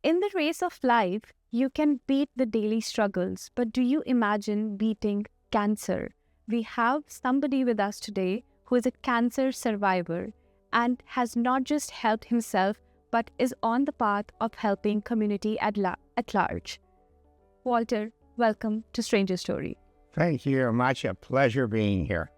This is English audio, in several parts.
In the race of life, you can beat the daily struggles, but do you imagine beating cancer? We have somebody with us today who is a cancer survivor and has not just helped himself, but is on the path of helping community at large. Walter, welcome to Stranger Story. Thank you very much. A pleasure being here.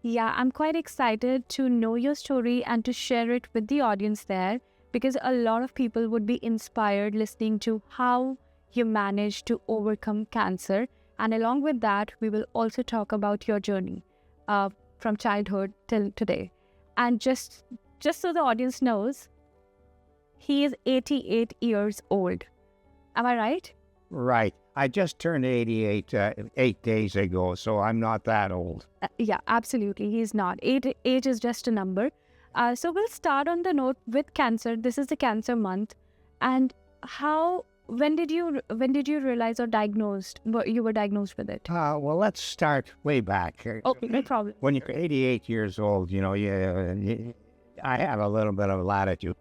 Yeah, I'm quite excited to know your story and to share it with the audience there, because a lot of people would be inspired listening to how you managed to overcome cancer. And along with that, we will also talk about your journey from childhood till today. And just so the audience knows, he is 88 years old. Am I right? Right. I just turned 88 8 days ago, so I'm not that old. Yeah, absolutely. He's not. Age is just a number. So we'll start on the note with cancer. This is the cancer month. And when did you realize or you were diagnosed with it? Well, let's start way back. Okay, no problem. When you're 88 years old, I have a little bit of latitude.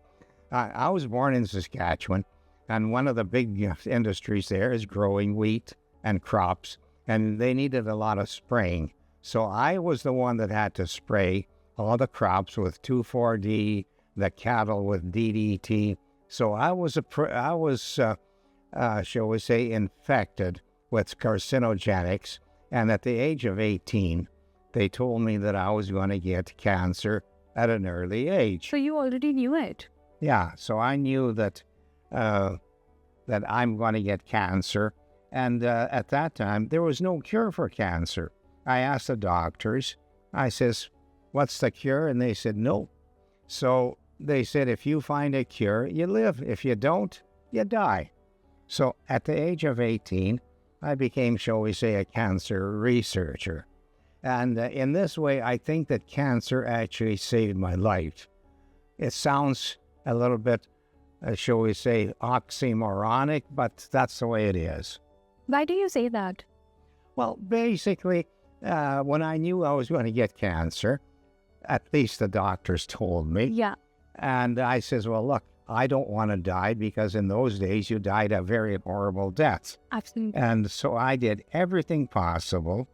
I was born in Saskatchewan, and one of the big industries there is growing wheat and crops, and they needed a lot of spraying. So I was the one that had to spray all the crops with 2,4-D, the cattle with DDT. So I was, shall we say, infected with carcinogenics. And at the age of 18, they told me that I was going to get cancer at an early age. So you already knew it? Yeah, so I knew that I'm going to get cancer. And at that time, there was no cure for cancer. I asked the doctors, I says, what's the cure? And they said, no. So they said, if you find a cure, you live. If you don't, you die. So at the age of 18, I became, shall we say, a cancer researcher. And in this way, I think that cancer actually saved my life. It sounds a little bit, shall we say, oxymoronic, but that's the way it is. Why do you say that? Well, basically, when I knew I was going to get cancer, at least the doctors told me. Yeah. And I says, well, look, I don't want to die, because in those days you died a very horrible death. Absolutely. And so I did everything possible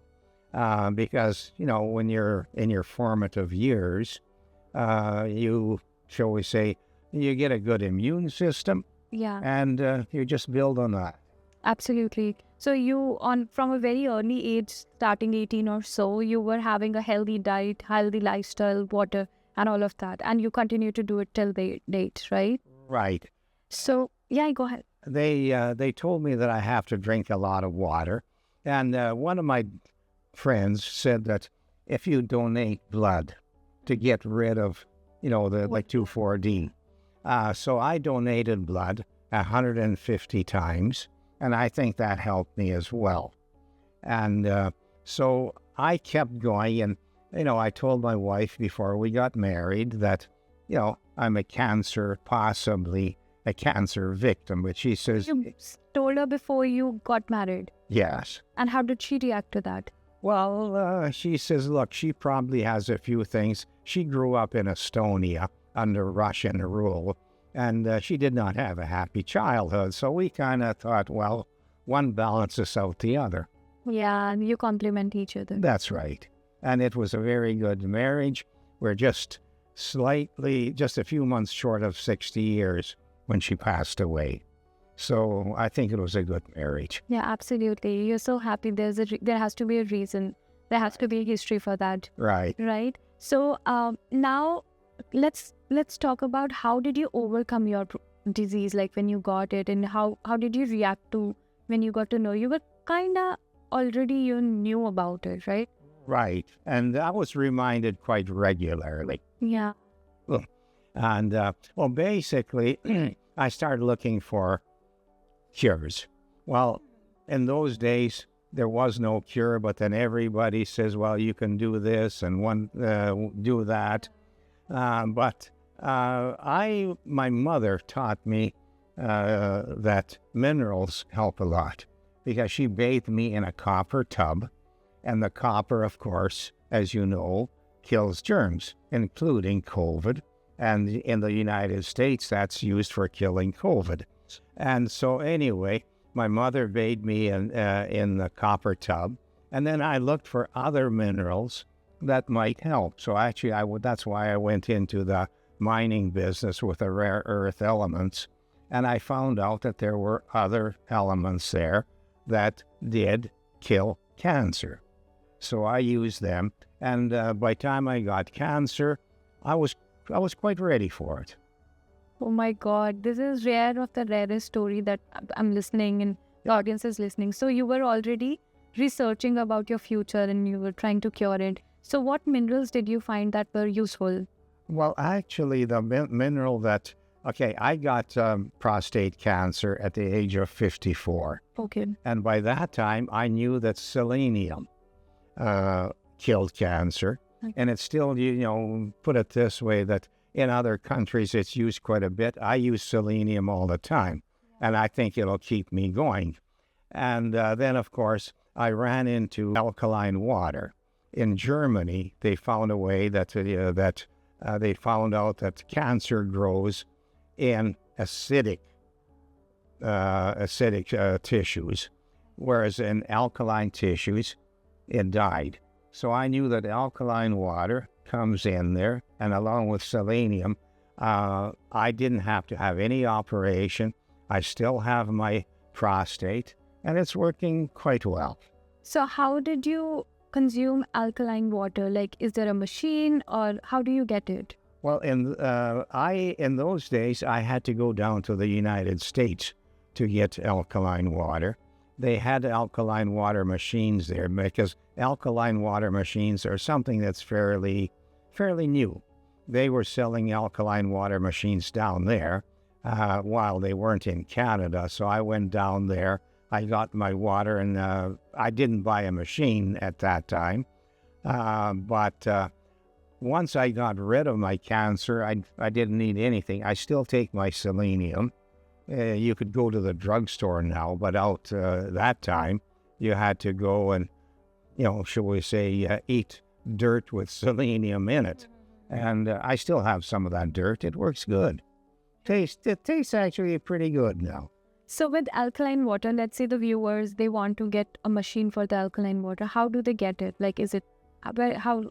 because, when you're in your formative years, you, shall we say, you get a good immune system. Yeah. And you just build on that. Absolutely. So you, from a very early age, starting 18 or so, you were having a healthy diet, healthy lifestyle, water, and all of that. And you continue to do it till the date, right? Right. So, yeah, go ahead. They told me that I have to drink a lot of water. And one of my friends said that if you donate blood to get rid of, the 2,4-D. So I donated blood 150 times. And I think that helped me as well. And so I kept going. And, I told my wife before we got married that, I'm possibly a cancer victim. But she says... You told her before you got married? Yes. And how did she react to that? Well, she says, look, she probably has a few things. She grew up in Estonia under Russian rule. And she did not have a happy childhood. So we kind of thought, well, one balances out the other. Yeah, you complement each other. That's right. And it was a very good marriage. We're just a few months short of 60 years when she passed away. So I think it was a good marriage. Yeah, absolutely. You're so happy. There has to be a reason. There has to be a history for that. Right. Right. So now... Let's talk about how did you overcome your disease, like when you got it, and how did you react to when you got to know? You were kind of already, you knew about it, right? Right. And I was reminded quite regularly. Yeah. And, basically, I started looking for cures. Well, in those days, there was no cure, but then everybody says, well, you can do this and do that. But my mother taught me that minerals help a lot, because she bathed me in a copper tub, and the copper, of course, as you know, kills germs, including COVID. And in the United States, that's used for killing COVID. And so anyway, my mother bathed me in the copper tub, and then I looked for other minerals that might help. So actually, that's why I went into the mining business with the rare earth elements, and I found out that there were other elements there that did kill cancer. So I used them, and by the time I got cancer, I was quite ready for it. Oh my God, this is rare of the rarest story that I'm listening and the audience is listening. So you were already researching about your future and you were trying to cure it. So what minerals did you find that were useful? Well, actually, the mineral that, I got prostate cancer at the age of 54. Okay. And by that time, I knew that selenium killed cancer. Okay. And it's still, put it this way, that in other countries it's used quite a bit. I use selenium all the time, and I think it'll keep me going. And then, of course, I ran into alkaline water. In Germany, they found a way that they found out that cancer grows in acidic tissues, whereas in alkaline tissues, it died. So I knew that alkaline water comes in there, and along with selenium, I didn't have to have any operation. I still have my prostate, and it's working quite well. So how did you consume alkaline water? Like, is there a machine or how do you get it? Well, in those days, I had to go down to the United States to get alkaline water. They had alkaline water machines there because alkaline water machines are something that's fairly new. They were selling alkaline water machines down there while they weren't in Canada. So I went down there. I got my water, and I didn't buy a machine at that time. But once I got rid of my cancer, I didn't need anything. I still take my selenium. You could go to the drugstore now, but out that time, you had to go and, shall we say, eat dirt with selenium in it. And I still have some of that dirt. It works good. It tastes actually pretty good now. So with alkaline water, let's say the viewers, they want to get a machine for the alkaline water. How do they get it? Like, is it, how,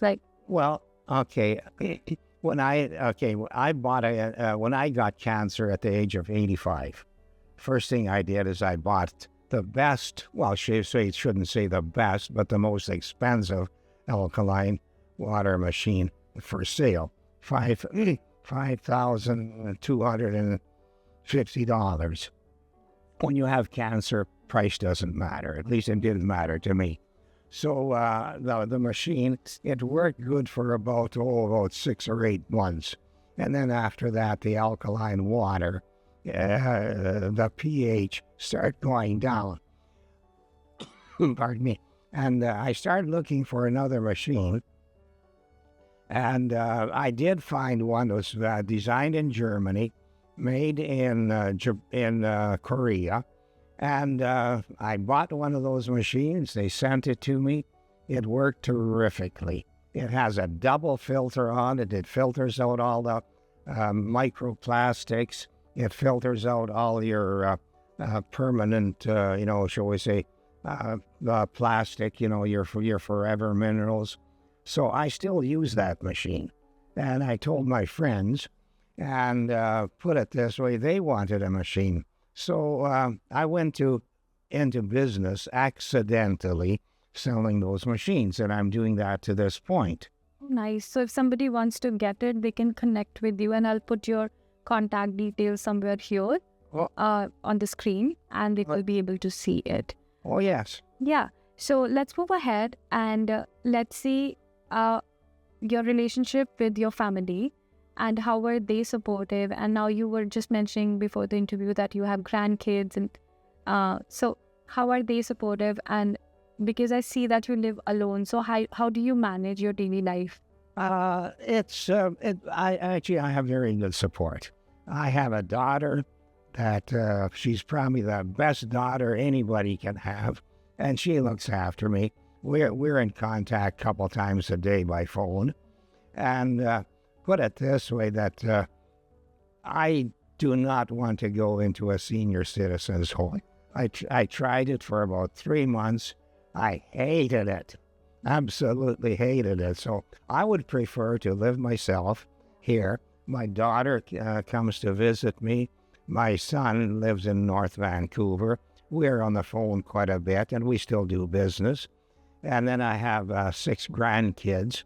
like... Well, okay. When I got cancer at the age of 85, first thing I did is I bought the best, shouldn't say the best, but the most expensive alkaline water machine for sale, $5,250. When you have cancer, price doesn't matter. At least it didn't matter to me. So the machine, it worked good for about 6 or 8 months. And then after that, the alkaline water, the pH started going down. Pardon me. And I started looking for another machine. And I did find one that was designed in Germany, made in Korea. And I bought one of those machines. They sent it to me. It worked terrifically. It has a double filter on it. It filters out all the microplastics. It filters out all your permanent, shall we say, plastic, your forever minerals. So I still use that machine. And I told my friends, and put it this way, they wanted a machine. So I went into business accidentally selling those machines, and I'm doing that to this point. Nice. So if somebody wants to get it, they can connect with you, and I'll put your contact details somewhere here on the screen, and they will be able to see it. Oh, yes. Yeah. So let's move ahead and let's see your relationship with your family. And how were they supportive? And now you were just mentioning before the interview that you have grandkids. And so how are they supportive? And because I see that you live alone, so how do you manage your daily life? I have very good support. I have a daughter that she's probably the best daughter anybody can have, and she looks after me. We're in contact a couple times a day by phone, and put it this way, that I do not want to go into a senior citizen's home. I tried it for about 3 months. I hated it. Absolutely hated it. So I would prefer to live myself here. My daughter comes to visit me. My son lives in North Vancouver. We're on the phone quite a bit, and we still do business. And then I have 6 grandkids,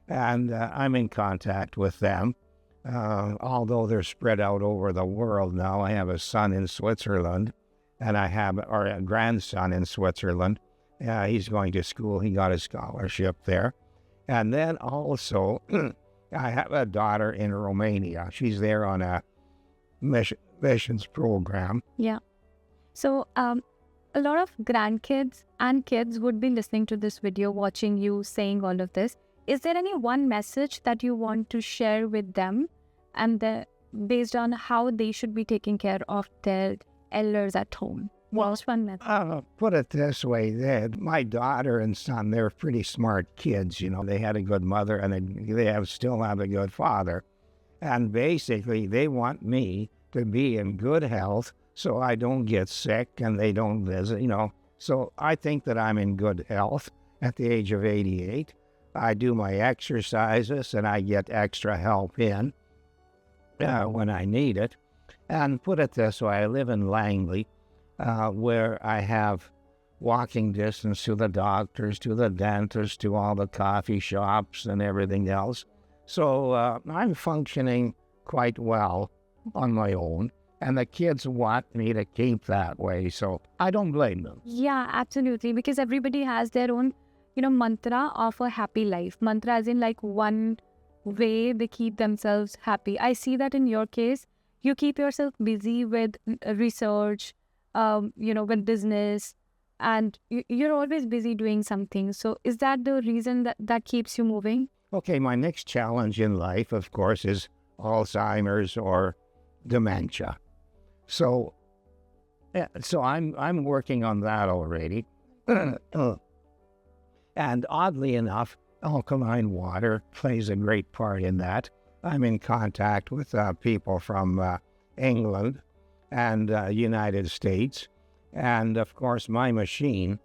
and I'm in contact with them. Although they're spread out over the world now. I have a son in Switzerland, and a grandson in Switzerland. He's going to school. He got a scholarship there. And then also, I have a daughter in Romania. She's there on a missions program. Yeah. So a lot of grandkids and kids would be listening to this video, watching you saying all of this. Is there any one message that you want to share with them, and based on how they should be taking care of their elders at home? What's one message? Put it this way, my daughter and son, they're pretty smart kids. They had a good mother, and they still have a good father. And basically, they want me to be in good health so I don't get sick and they don't visit, So I think that I'm in good health at the age of 88. I do my exercises, and I get extra help in when I need it. And put it this way, I live in Langley, where I have walking distance to the doctors, to the dentist, to all the coffee shops and everything else. So I'm functioning quite well on my own. And the kids want me to keep that way, so I don't blame them. Yeah, absolutely. Because everybody has their own mantra of a happy life. Mantra as in like one way they keep themselves happy. I see that in your case, you keep yourself busy with research, with business, and you're always busy doing something. So is that the reason that keeps you moving? Okay, my next challenge in life, of course, is Alzheimer's or dementia. So I'm working on that already. And oddly enough, alkaline water plays a great part in that. I'm in contact with people from England and United States. And of course, my machine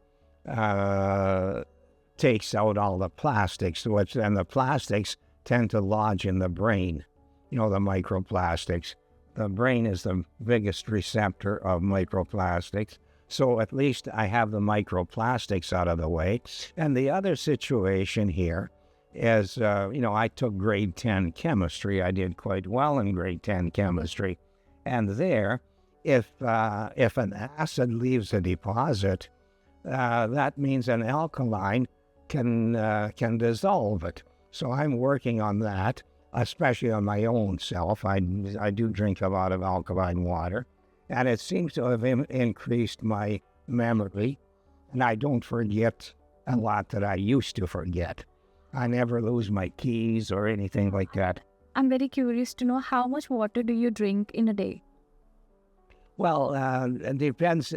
takes out all the plastics, and the plastics tend to lodge in the brain, the microplastics. The brain is the biggest receptor of microplastics. So at least I have the microplastics out of the way. And the other situation here is, I took grade 10 chemistry. I did quite well in grade 10 chemistry. And there, if an acid leaves a deposit, that means an alkaline can dissolve it. So I'm working on that, especially on my own self. I do drink a lot of alkaline water. And it seems to have increased my memory, and I don't forget a lot that I used to forget. I never lose my keys or anything like that. I'm very curious to know, how much water do you drink in a day? Well, it depends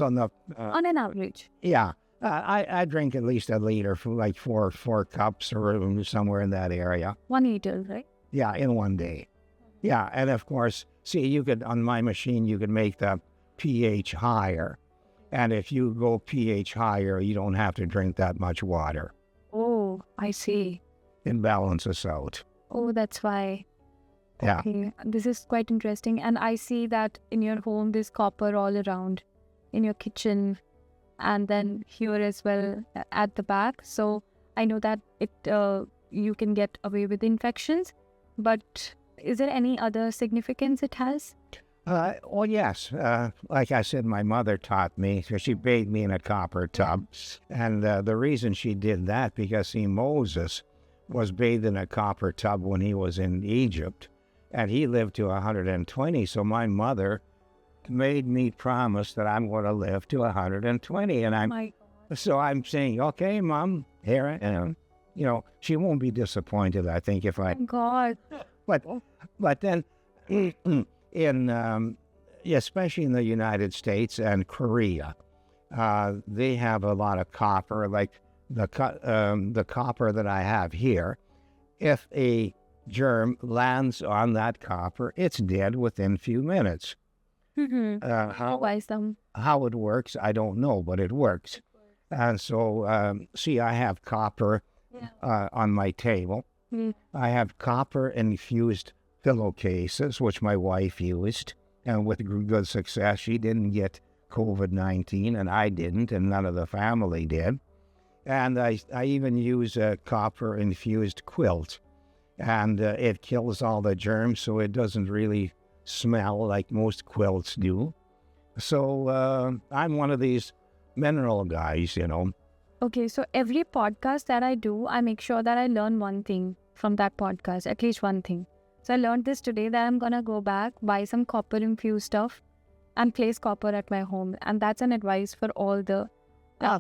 on the... on an average? Yeah. I drink at least a liter, for like four cups or somewhere in that area. 1 liter, right? Yeah, in one day. Yeah, and of course, on my machine, you could make the pH higher. And if you go pH higher, you don't have to drink that much water. Oh, I see. It balances out. Oh, that's why. Yeah. Okay, this is quite interesting. And I see that in your home, there's copper all around, in your kitchen, and then here as well at the back. So I know that you can get away with infections, but is there any other significance it has? Oh, yes. Like I said, my mother taught me. So she bathed me in a copper tub. And the reason she did that, because Moses was bathed in a copper tub when he was in Egypt. And he lived to 120. So my mother made me promise that I'm going to live to 120. And so I'm saying, okay, Mom, here I am. She won't be disappointed, I think, if I... Oh, God. But then, especially in the United States and Korea, they have a lot of copper, like the copper that I have here. If a germ lands on that copper, it's dead within few minutes. Why some? How it works, I don't know, but it works. And so, see, I have copper on my table. I have copper-infused pillowcases, which my wife used, and with good success. She didn't get COVID-19, and I didn't, and none of the family did. And I even use a copper-infused quilt, and it kills all the germs, so it doesn't really smell like most quilts do. So I'm one of these mineral guys, you know. Okay, so every podcast that I do, I make sure that I learn one thing from that podcast, at least one thing. So I learned this today, that I'm gonna go back, buy some copper infused stuff and place copper at my home. And that's an advice for all the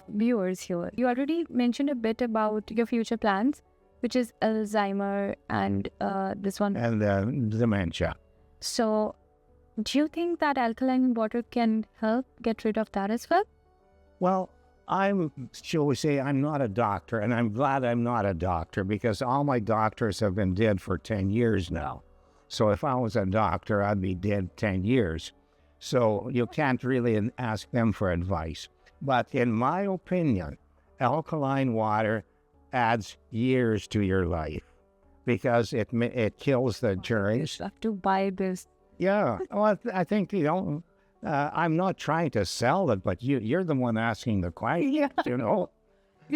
viewers here. You already mentioned a bit about your future plans, which is Alzheimer and this one. And dementia. So do you think that alkaline water can help get rid of that as well? Well, shall we say, I'm not a doctor, and I'm glad I'm not a doctor, because all my doctors have been dead for 10 years now. So if I was a doctor, I'd be dead 10 years. So you can't really ask them for advice. But in my opinion, alkaline water adds years to your life, because it kills the germs. I have to buy this. Yeah, well, I think, you know, I'm not trying to sell it, but you're the one asking the question, you know.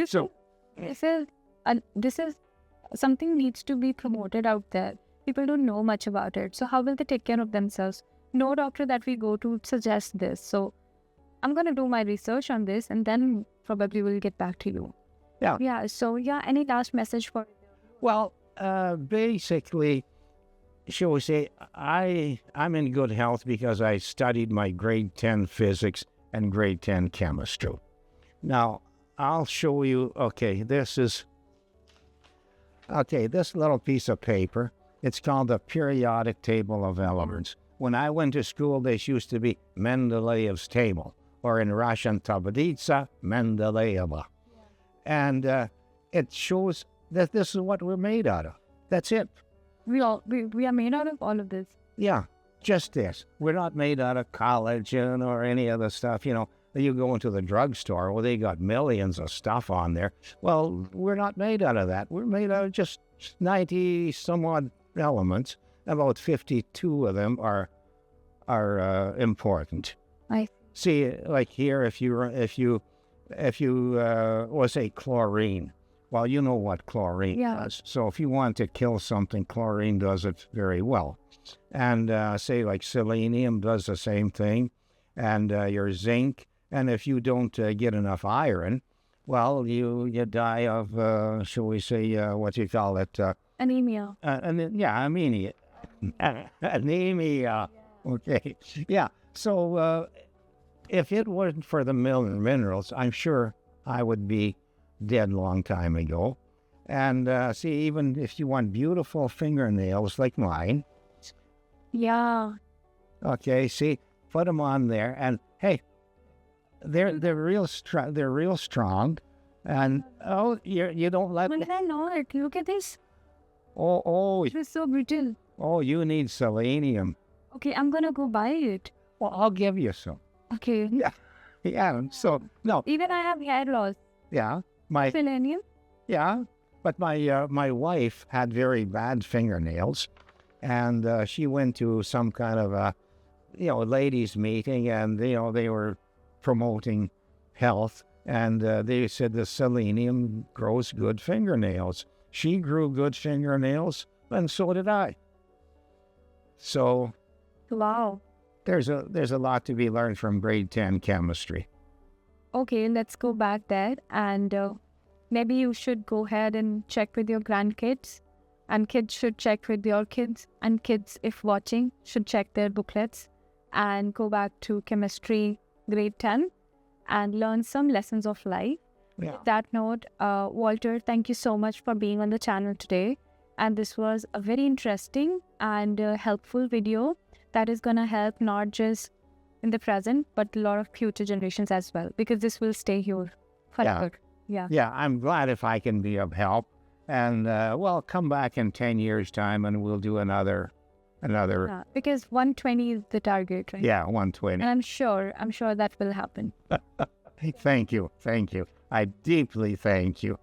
So this is something needs to be promoted out there. People don't know much about it. So how will they take care of themselves? No doctor that we go to suggests this. So I'm going to do my research on this, and then probably we'll get back to you. Yeah. Yeah. So any last message for? Well, basically, shall we say, I'm in good health because I studied my grade 10 physics and grade 10 chemistry. Now, I'll show you, this little piece of paper, it's called the periodic table of elements. When I went to school, this used to be Mendeleev's table, or in Russian, Tablitsa Mendeleeva. And it shows that this is what we're made out of. That's it. We are made out of all of this. Yeah, just this. We're not made out of collagen or any other stuff. You know, you go into the drugstore, well, they got millions of stuff on there. Well, we're not made out of that. We're made out of just 90 some odd elements. About 52 of them are important. I see, like here, if you say chlorine. Well, you know what chlorine does. So if you want to kill something, chlorine does it very well. And say like selenium does the same thing, and your zinc. And if you don't get enough iron, well, you die of, shall we say, what do you call it? Anemia. Anemia. Anemia. Okay. Yeah. So if it wasn't for the minerals, I'm sure I would be dead long time ago. And see, even if you want beautiful fingernails like mine. Yeah. Okay, see, put them on there, and hey, they're real strong. And you don't let. When did I know it? Look at this. Oh, It's so brittle. Oh, you need selenium. Okay, I'm gonna go buy it. Well, I'll give you some. Okay. Yeah. So no. Even I have hair loss. Yeah. Selenium. Yeah, but my wife had very bad fingernails, and she went to some kind of a ladies' meeting, and they were promoting health, and they said the selenium grows good fingernails. She grew good fingernails, and so did I. So, wow, there's a lot to be learned from grade 10 chemistry. Okay, let's go back there, and maybe you should go ahead and check with your grandkids, and kids should check with your kids, and kids, if watching, should check their booklets and go back to chemistry grade 10 and learn some lessons of life. Yeah. With that note, Walter, thank you so much for being on the channel today, and this was a very interesting and helpful video that is going to help not just in the present, but a lot of future generations as well, because this will stay here forever. Yeah, I'm glad if I can be of help. And well, come back in 10 years' time and we'll do another. Because 120 is the target, right? Yeah, 120. And I'm sure that will happen. Thank you. I deeply thank you.